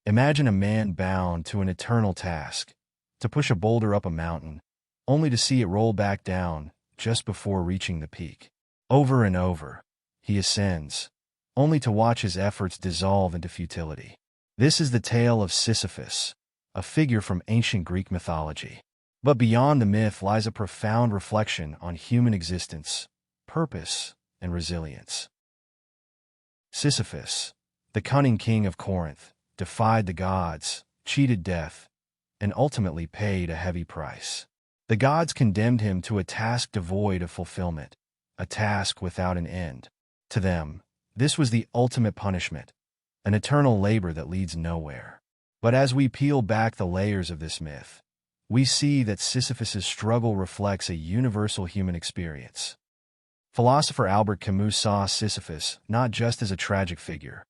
Imagine a man bound to an eternal task, to push a boulder up a mountain, only to see it roll back down just before reaching the peak. Over and over, he ascends, only to watch his efforts dissolve into futility. This is the tale of Sisyphus, a figure from ancient Greek mythology. But beyond the myth lies a profound reflection on human existence, purpose, and resilience. Sisyphus, the cunning king of Corinth, defied the gods, cheated death, and ultimately paid a heavy price. The gods condemned him to a task devoid of fulfillment, a task without an end. To them, this was the ultimate punishment, an eternal labor that leads nowhere. But as we peel back the layers of this myth, we see that Sisyphus's struggle reflects a universal human experience. Philosopher Albert Camus saw Sisyphus not just as a tragic figure,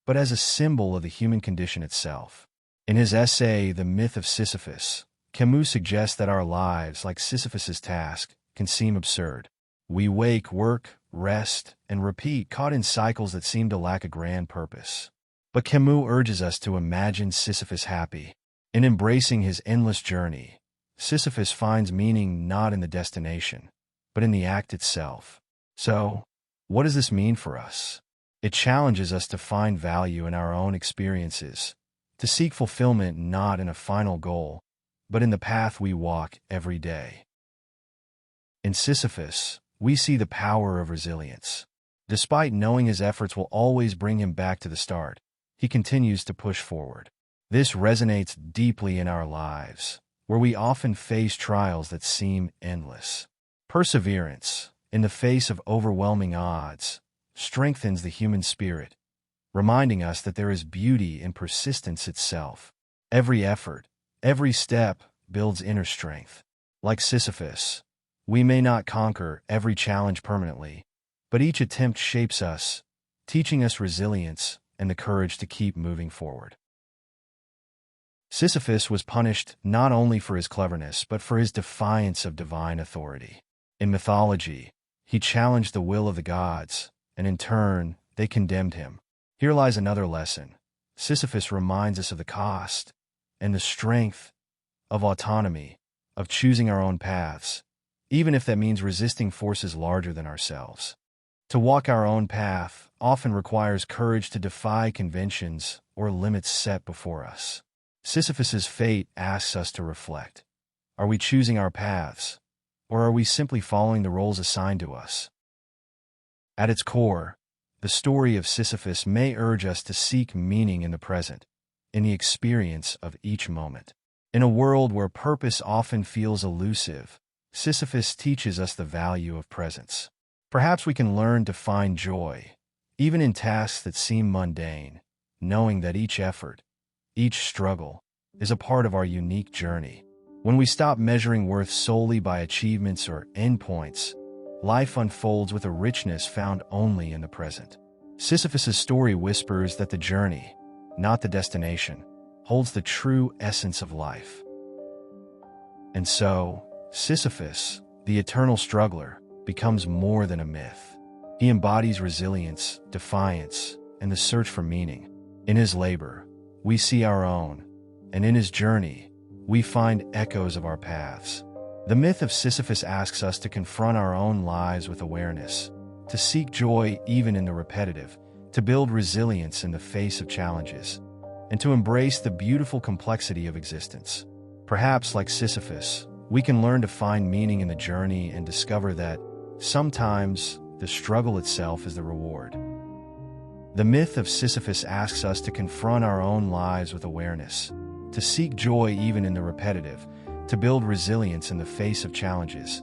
but as a symbol of the human condition itself. In his essay, The Myth of Sisyphus, Camus suggests that our lives, like Sisyphus's task, can seem absurd. We wake, work, rest, and repeat, caught in cycles that seem to lack a grand purpose. But Camus urges us to imagine Sisyphus happy. In embracing his endless journey, Sisyphus finds meaning not in the destination, but in the act itself. So, what does this mean for us? It challenges us to find value in our own experiences, to seek fulfillment not in a final goal, but in the path we walk every day. In Sisyphus, we see the power of resilience. Despite knowing his efforts will always bring him back to the start, he continues to push forward. This resonates deeply in our lives, where we often face trials that seem endless. Perseverance, in the face of overwhelming odds, strengthens the human spirit, reminding us that there is beauty in persistence itself. Every effort, every step builds inner strength. Like Sisyphus, we may not conquer every challenge permanently, but each attempt shapes us, teaching us resilience and the courage to keep moving forward. Sisyphus was punished not only for his cleverness, but for his defiance of divine authority. In mythology, he challenged the will of the gods, and in turn, they condemned him. Here lies another lesson. Sisyphus reminds us of the cost and the strength of autonomy, of choosing our own paths, even if that means resisting forces larger than ourselves. To walk our own path often requires courage to defy conventions or limits set before us. Sisyphus's fate asks us to reflect. Are we choosing our paths, or are we simply following the roles assigned to us? At its core, the story of Sisyphus may urge us to seek meaning in the present, in the experience of each moment. In a world where purpose often feels elusive, Sisyphus teaches us the value of presence. Perhaps we can learn to find joy, even in tasks that seem mundane, knowing that each effort, each struggle, is a part of our unique journey. When we stop measuring worth solely by achievements or endpoints, life unfolds with a richness found only in the present. Sisyphus's story whispers that the journey, not the destination, holds the true essence of life. And so, Sisyphus, the eternal struggler, becomes more than a myth. He embodies resilience, defiance, and the search for meaning. In his labor, we see our own, and in his journey, we find echoes of our paths. The myth of Sisyphus asks us to confront our own lives with awareness, to seek joy even in the repetitive, to build resilience in the face of challenges, and to embrace the beautiful complexity of existence. Perhaps, like Sisyphus, we can learn to find meaning in the journey and discover that sometimes the struggle itself is the reward. The myth of Sisyphus asks us to confront our own lives with awareness, to seek joy even in the repetitive, to build resilience in the face of challenges,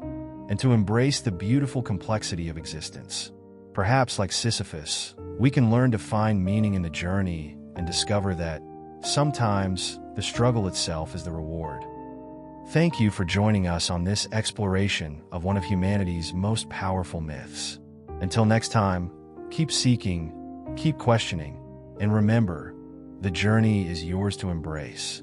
and to embrace the beautiful complexity of existence. Perhaps, like Sisyphus, we can learn to find meaning in the journey and discover that sometimes the struggle itself is the reward. Thank you for joining us on this exploration of one of humanity's most powerful myths. Until next time, keep seeking, keep questioning, and remember, the journey is yours to embrace.